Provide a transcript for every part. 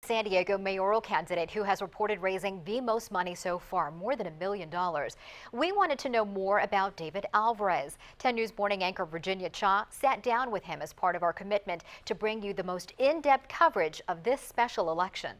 San Diego mayoral candidate who has reported raising the most money so far, more than $1 million. We wanted to know more about David Alvarez. 10 News morning anchor Virginia Cha sat down with him as part of our commitment to bring you the most in-depth coverage of this special election.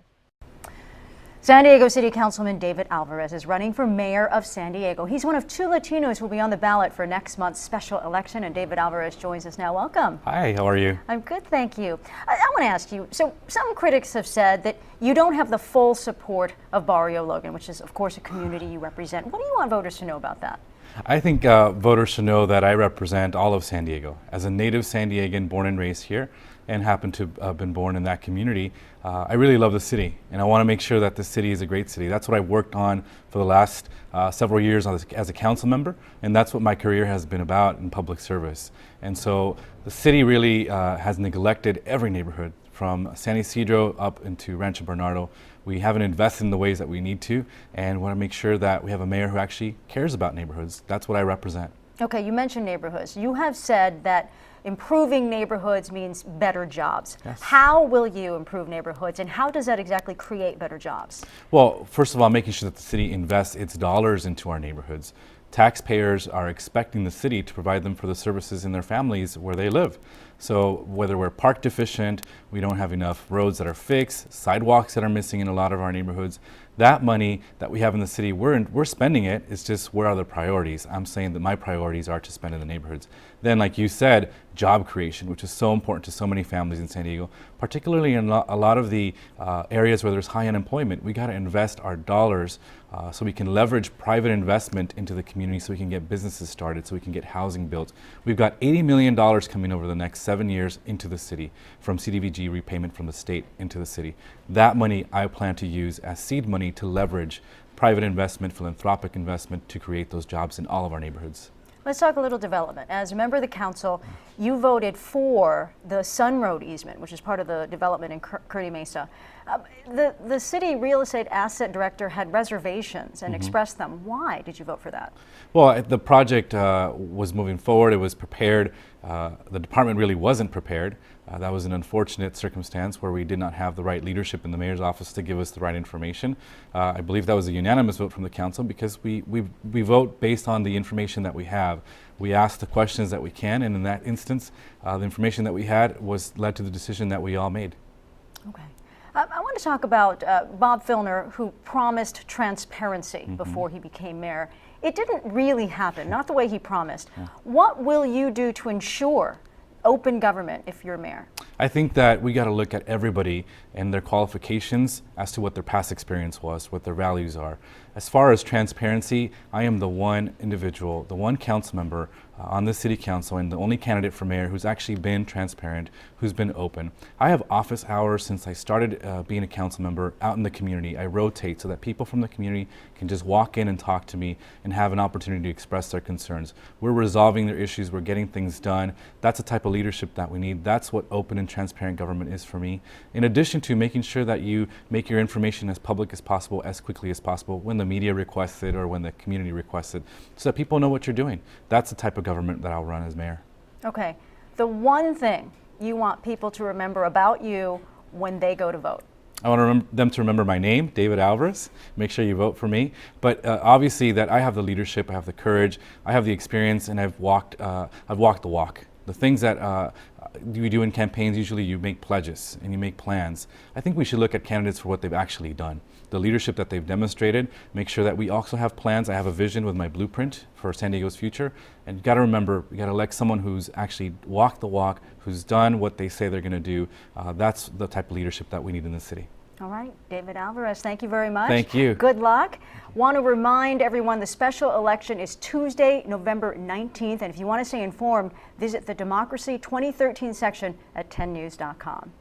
San Diego City Councilman David Alvarez is running for mayor of San Diego. He's one of 2 Latinos who will be on the ballot for next month's special election, and David Alvarez joins us now. Welcome. Hi, how are you? I'm good, thank you. I want to ask you, so some critics have said that you don't have the full support of Barrio Logan, which is, of course, a community you represent. What do you want voters to know about that? I think voters should know that I represent all of San Diego. As a native San Diegan, born and raised here, and happen to have been born in that community, I really love the city, and I want to make sure that the city is a great city. That's what I've worked on for the last several years as a council member, and that's what my career has been about in public service. And so the city really has neglected every neighborhood, from San Isidro up into Rancho Bernardo. We haven't invested in the ways that we need to, and want to make sure that we have a mayor who actually cares about neighborhoods. That's what I represent. Okay, you mentioned neighborhoods. You have said that improving neighborhoods means better jobs. Yes. How will you improve neighborhoods, and how does that exactly create better jobs? Well, first of all, making sure that the city invests its dollars into our neighborhoods. Taxpayers are expecting the city to provide them for the services in their families where they live. So whether we're park deficient, we don't have enough roads that are fixed, sidewalks that are missing in a lot of our neighborhoods, that money that we have in the city, we're spending it. It's just, where are the priorities? I'm saying that my priorities are to spend in the neighborhoods. Then, like you said, job creation, which is so important to so many families in San Diego, particularly in a lot of the areas where there's high unemployment. We got to invest our dollars so we can leverage private investment into the community, so we can get businesses started, so we can get housing built. We've got $80 million coming over the next 7 years into the city from CDBG repayment from the state into the city. That money I plan to use as seed money to leverage private investment, philanthropic investment, to create those jobs in all of our neighborhoods. Let's talk a little development. As a member of the council, you voted for the Sun Road easement, which is part of the development in Curdy Mesa. The city real estate asset director had reservations and expressed them. Why did you vote for that? Well, the project was moving forward. It was prepared. The department really wasn't prepared. That was an unfortunate circumstance where we did not have the right leadership in the mayor's office to give us the right information. I believe that was a unanimous vote from the council, because we vote based on the information that we have. We ask the questions that we can, and in that instance, the information that we had led to the decision that we all made. Okay. I want to talk about Bob Filner, who promised transparency before he became mayor. It didn't really happen, not the way he promised. Yeah. What will you do to ensure open government if you're mayor? I think that we got to look at everybody and their qualifications as to what their past experience was, what their values are. As far as transparency, I am the one individual, the one council member on the city council, and the only candidate for mayor who's actually been transparent, who's been open. I have office hours since I started being a council member out in the community. I rotate so that people from the community can just walk in and talk to me and have an opportunity to express their concerns. We're resolving their issues, we're getting things done. That's the type of leadership that we need. That's what open and transparent government is for me. In addition to making sure that you make your information as public as possible, as quickly as possible, when the media requests it or when the community requests it, so that people know what you're doing. That's the type of government that I'll run as mayor. Okay. The one thing you want people to remember about you when they go to vote? I want them to remember my name, David Alvarez. Make sure you vote for me. But obviously that I have the leadership, I have the courage, I have the experience, and I've walked the walk. The things that we do in campaigns, usually you make pledges and you make plans. I think we should look at candidates for what they've actually done. The leadership that they've demonstrated, make sure that we also have plans. I have a vision with my blueprint for San Diego's future. And you got to remember, you got to elect someone who's actually walked the walk, who's done what they say they're going to do. That's the type of leadership that we need in the city. All right, David Alvarez, thank you very much. Thank you. Good luck. Want to remind everyone the special election is Tuesday, November 19th. And if you want to stay informed, visit the Democracy 2013 section at 10news.com.